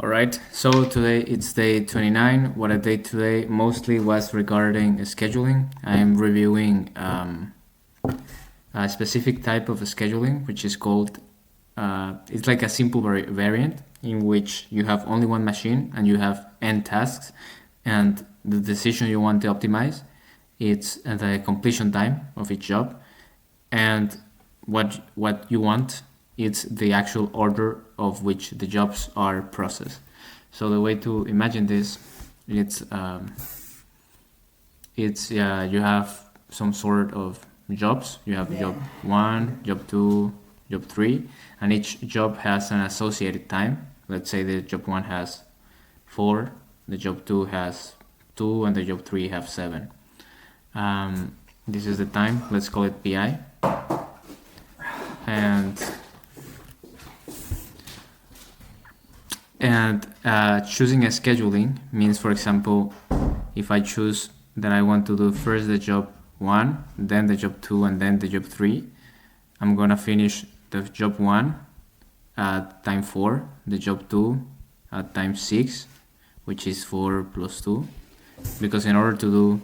Alright, so today it's day 29. What I did today mostly was regarding scheduling. I am reviewing a specific type of scheduling, which is called, it's like a simple variant in which you have only one machine and you have n tasks, and the decision you want to optimize, it's the completion time of each job, and what you want, it's the actual order of which the jobs are processed. So the way to imagine this, it's you have some sort of jobs. You have job 1, job 2, job 3, and each job has an associated time. Let's say the job 1 has 4, the job 2 has 2, and the job 3 has 7. This is the time. Let's call it PI. And choosing a scheduling means, for example, if I choose that I want to do first the job 1, then the job 2, and then the job 3, I'm gonna finish the job 1 at time 4, the job 2 at time 6, which is 4 plus 2, because in order to do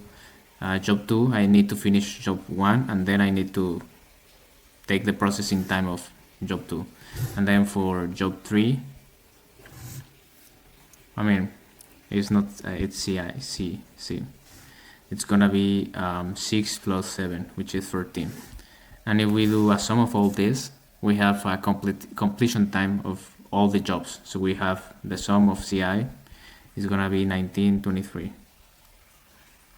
job 2, I need to finish job 1, and then I need to take the processing time of job 2. And then for job 3, I mean, it's not, it's C. It's gonna be 6 plus 7, which is 13. And if we do a sum of all this, we have a completion time of all the jobs. So we have the sum of CI is gonna be 1923.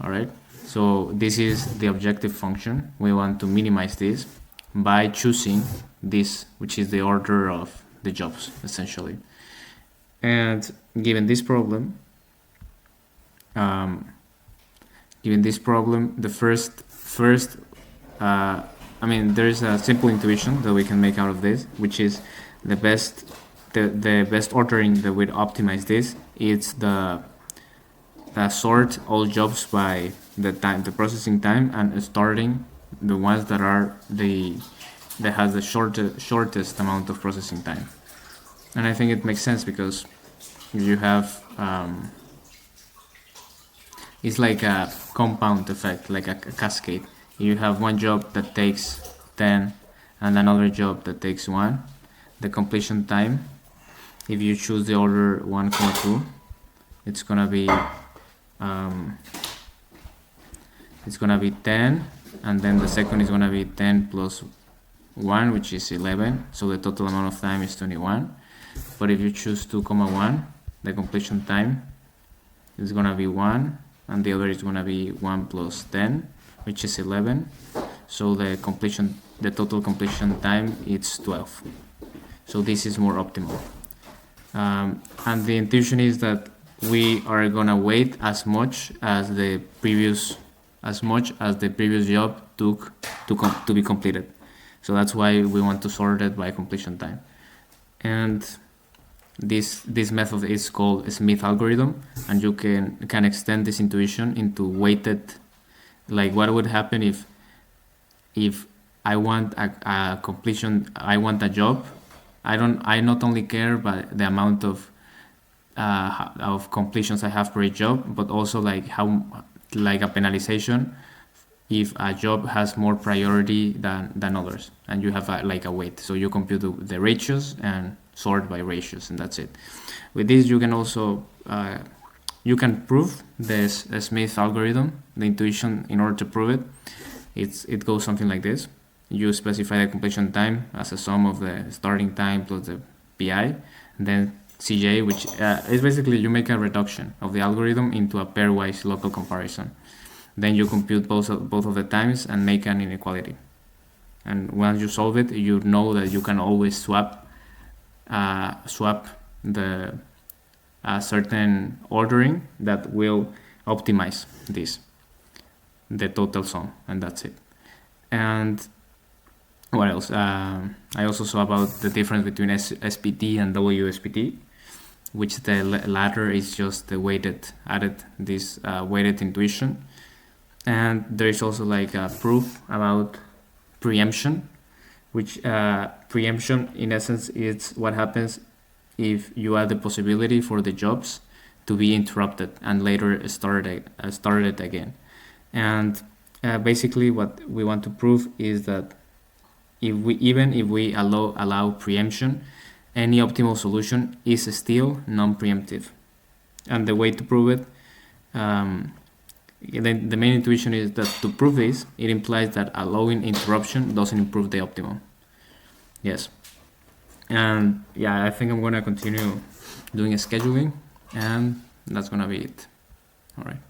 All right. So this is the objective function. We want to minimize this by choosing this, which is the order of the jobs, essentially. And given this problem, the first I mean, there is a simple intuition that we can make out of this, which is the best ordering that would optimize this. It's the sort all jobs by the processing time, and starting the ones that has the shortest amount of processing time. And I think it makes sense because you have it's like a compound effect, like a cascade. You have one job that takes 10 and another job that takes 1. The completion time, if you choose the order 1, 2, it's gonna be 10, and then the second is gonna be 10 plus 1, which is 11. So the total amount of time is 21. But if you choose 2, 1, the completion time is gonna be 1, and the other is gonna be 1 plus 10, which is 11. So the total completion time is 12. So this is more optimal. And the intuition is that we are gonna wait as much as the previous job took to be completed. So that's why we want to sort it by completion time. And this method is called Smith algorithm, and you can extend this intuition into weighted, like what would happen if I want a completion, I want a job. I not only care about the amount of completions I have per job, but also like a penalization if a job has more priority than others, and you have a weight. So you compute the ratios and sort by ratios, and that's it. With this, you can also you can prove this Smith algorithm, the intuition. In order to prove it, it goes something like this. You specify the completion time as a sum of the starting time plus the PI, and then CJ, which is basically you make a reduction of the algorithm into a pairwise local comparison. Then you compute both of the times and make an inequality. And once you solve it, you know that you can always swap the certain ordering that will optimize the total sum, and that's it. And what else? I also saw about the difference between SPT and WSPT, which the latter is just the weighted intuition. And there is also like a proof about preemption, which preemption in essence is what happens if you add the possibility for the jobs to be interrupted and later started again. And basically what we want to prove is that if we allow preemption, any optimal solution is still non-preemptive. And the way to prove it, the main intuition is that to prove this, it implies that allowing interruption doesn't improve the optimum. Yes. And yeah, I think I'm gonna continue doing a scheduling, and that's gonna be it. All right.